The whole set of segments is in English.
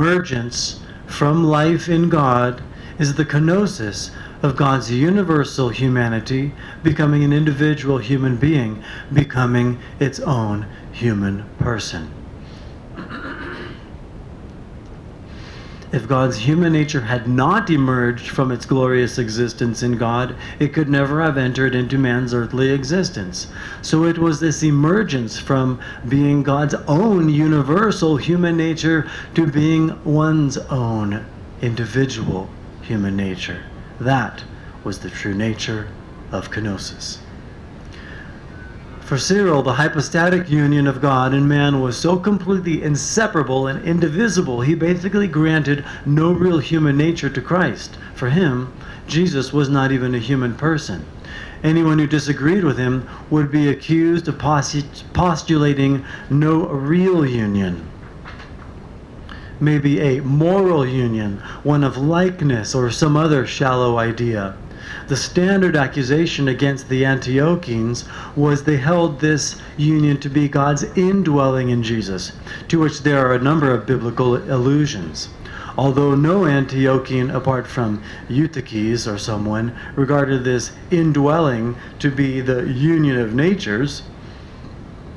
emergence from life in God is the kenosis of God's universal humanity becoming an individual human being, becoming its own human person. If God's human nature had not emerged from its glorious existence in God, it could never have entered into man's earthly existence. So it was this emergence from being God's own universal human nature to being one's own individual human nature. That was the true nature of kenosis. For Cyril, the hypostatic union of God and man was so completely inseparable and indivisible, he basically granted no real human nature to Christ. For him, Jesus was not even a human person. Anyone who disagreed with him would be accused of postulating no real union. Maybe a moral union, one of likeness or some other shallow idea. The standard accusation against the Antiochenes was they held this union to be God's indwelling in Jesus, to which there are a number of biblical allusions. Although no Antiochean, apart from Eutyches or someone, regarded this indwelling to be the union of natures,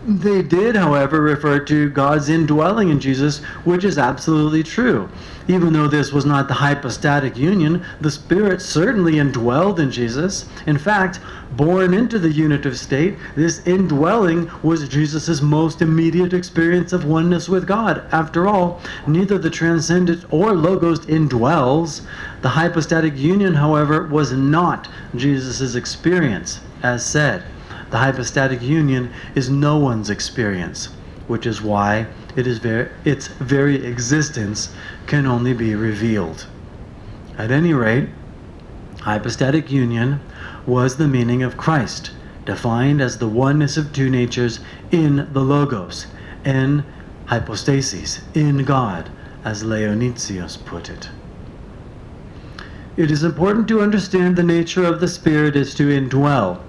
they did, however, refer to God's indwelling in Jesus, which is absolutely true. Even though this was not the hypostatic union, the Spirit certainly indwelled in Jesus. In fact, born into the unitive state, this indwelling was Jesus' most immediate experience of oneness with God. After all, neither the transcendent or Logos indwells. The hypostatic union, however, was not Jesus' experience, as said. The hypostatic union is no one's experience, which is why its very existence can only be revealed. At any rate, hypostatic union was the meaning of Christ, defined as the oneness of two natures in the Logos, en hypostasis, in God, as Leontius put it. It is important to understand the nature of the Spirit is to indwell,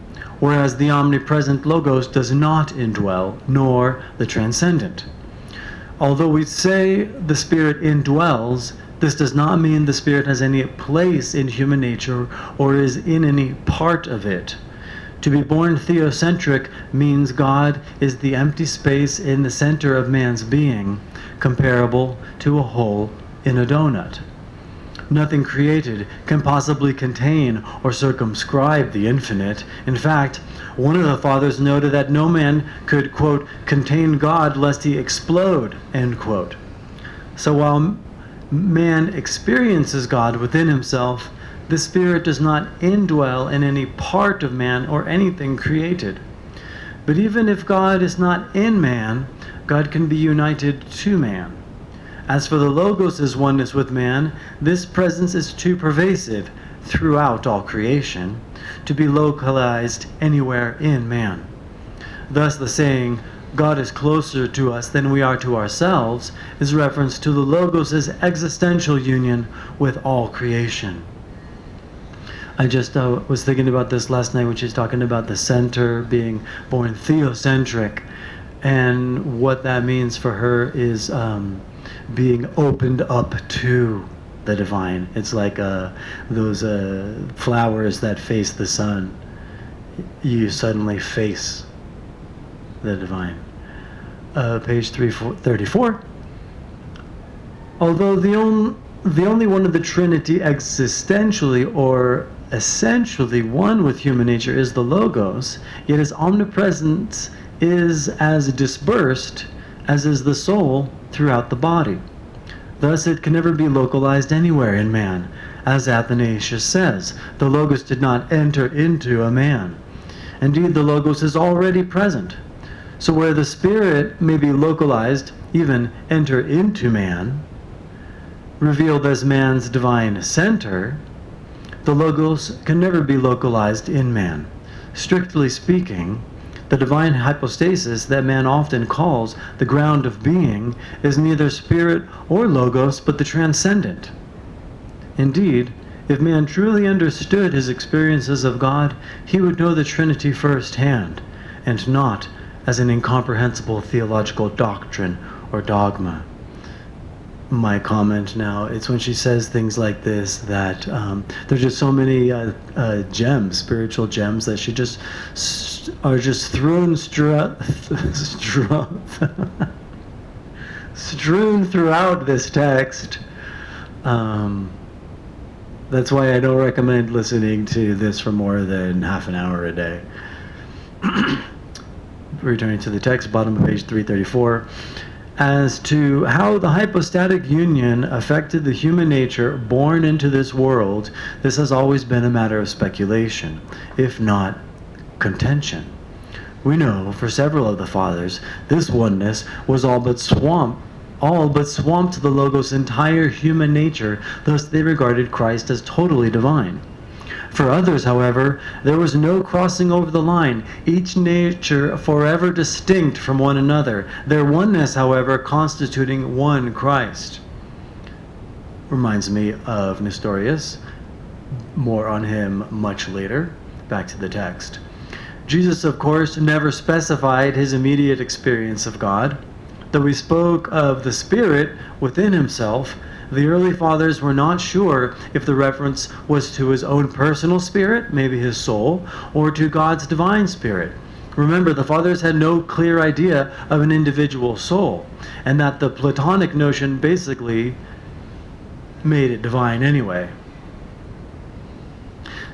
whereas the omnipresent Logos does not indwell, nor the transcendent. Although we say the Spirit indwells, this does not mean the Spirit has any place in human nature or is in any part of it. To be born theocentric means God is the empty space in the center of man's being, comparable to a hole in a donut. Nothing created can possibly contain or circumscribe the infinite. In fact, one of the fathers noted that no man could, quote, contain God lest he explode, end quote. So while man experiences God within himself, the Spirit does not indwell in any part of man or anything created. But even if God is not in man, God can be united to man. As for the Logos' oneness with man, this presence is too pervasive throughout all creation to be localized anywhere in man. Thus the saying, God is closer to us than we are to ourselves, is reference to the Logos' existential union with all creation. I just was thinking about this last night when she's talking about the center being born theocentric, and what that means for her is being opened up to the divine. It's like those flowers that face the sun. You suddenly face the divine. Page 334. Although the only one of the Trinity existentially or essentially one with human nature is the Logos, yet his omnipresence is as dispersed as is the soul throughout the body. Thus it can never be localized anywhere in man. As Athanasius says, the Logos did not enter into a man. Indeed, the Logos is already present. So where the Spirit may be localized, even enter into man, revealed as man's divine center, the Logos can never be localized in man. Strictly speaking, the divine hypostasis that man often calls the ground of being is neither spirit or Logos, but the transcendent. Indeed, if man truly understood his experiences of God, he would know the Trinity firsthand, and not as an incomprehensible theological doctrine or dogma. my comment now. It's when she says things like this that there's just so many gems, spiritual gems, that she just are just strewn throughout this text. That's why I don't recommend listening to this for more than half an hour a day. Returning to the text, bottom of page 334. As to how the hypostatic union affected the human nature born into this world, this has always been a matter of speculation, if not contention. We know, for several of the fathers, this oneness was all but swamped the Logos' entire human nature, thus they regarded Christ as totally divine. For others, however, there was no crossing over the line, each nature forever distinct from one another, their oneness, however, constituting one Christ. Reminds me of Nestorius. More on him much later. Back to the text. Jesus, of course, never specified his immediate experience of God. Though he spoke of the Spirit within himself, the early fathers were not sure if the reference was to his own personal spirit, maybe his soul, or to God's divine spirit. Remember, the fathers had no clear idea of an individual soul, and that the Platonic notion basically made it divine anyway.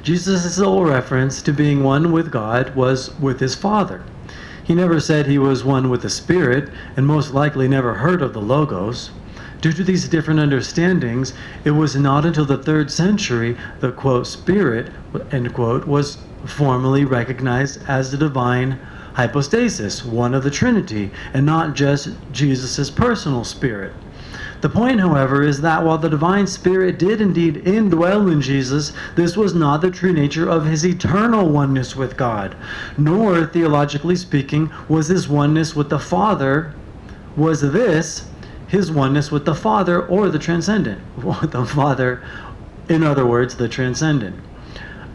Jesus' sole reference to being one with God was with his Father. He never said he was one with the Spirit, and most likely never heard of the Logos. Due to these different understandings, it was not until the 3rd century the, quote, Spirit, end quote, was formally recognized as the divine hypostasis, one of the Trinity, and not just Jesus' personal spirit. The point, however, is that while the divine Spirit did indeed indwell in Jesus, this was not the true nature of his eternal oneness with God, nor, theologically speaking, was his oneness with the Father, his oneness with the Father or the transcendent. The Father, in other words, the transcendent.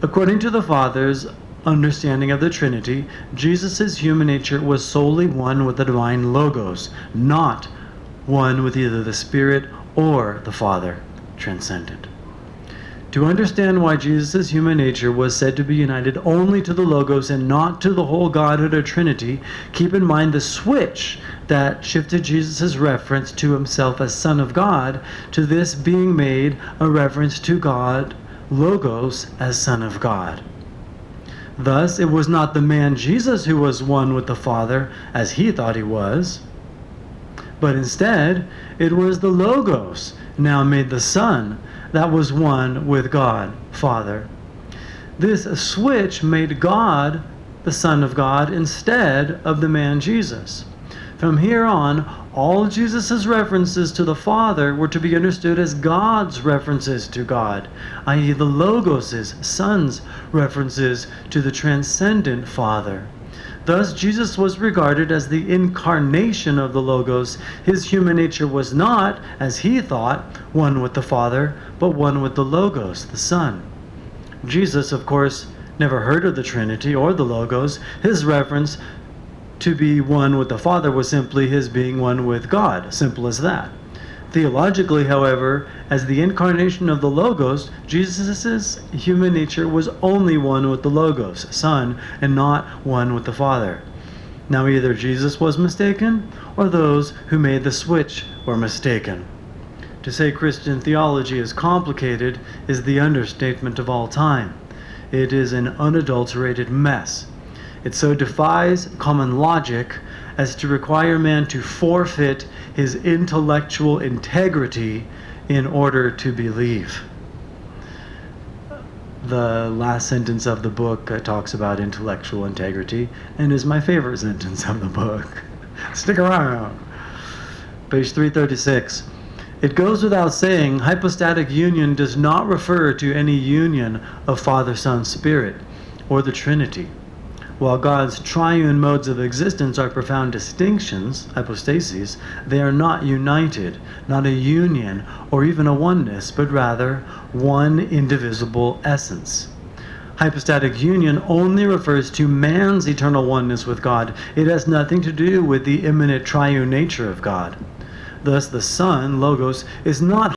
According to the Fathers' understanding of the Trinity, Jesus' human nature was solely one with the divine Logos, not one with either the Spirit or the Father, transcendent. To understand why Jesus' human nature was said to be united only to the Logos and not to the whole Godhood or Trinity, keep in mind the switch that shifted Jesus' reference to himself as Son of God to this being made a reference to God, Logos, as Son of God. Thus, it was not the man Jesus who was one with the Father, as he thought he was, but instead, it was the Logos, now made the Son, that was one with God, Father. This switch made God the Son of God instead of the man Jesus. From here on, all Jesus' references to the Father were to be understood as God's references to God, i.e. the Logos' Son's references to the transcendent Father. Thus, Jesus was regarded as the incarnation of the Logos. His human nature was not, as he thought, one with the Father, but one with the Logos, the Son. Jesus, of course, never heard of the Trinity or the Logos. His reference to be one with the Father was simply his being one with God. Simple as that. Theologically, however, as the incarnation of the Logos, Jesus' human nature was only one with the Logos, Son, and not one with the Father. Now either Jesus was mistaken, or those who made the switch were mistaken. To say Christian theology is complicated is the understatement of all time. It is an unadulterated mess. It so defies common logic as to require man to forfeit his intellectual integrity in order to believe. The last sentence of the book talks about intellectual integrity and is my favorite sentence of the book. Stick around. Page 336. It goes without saying, hypostatic union does not refer to any union of Father, Son, Spirit, or the Trinity. While God's triune modes of existence are profound distinctions, hypostases, they are not united, not a union or even a oneness, but rather one indivisible essence. Hypostatic union only refers to man's eternal oneness with God. It has nothing to do with the immanent triune nature of God. Thus, the Son, Logos, is not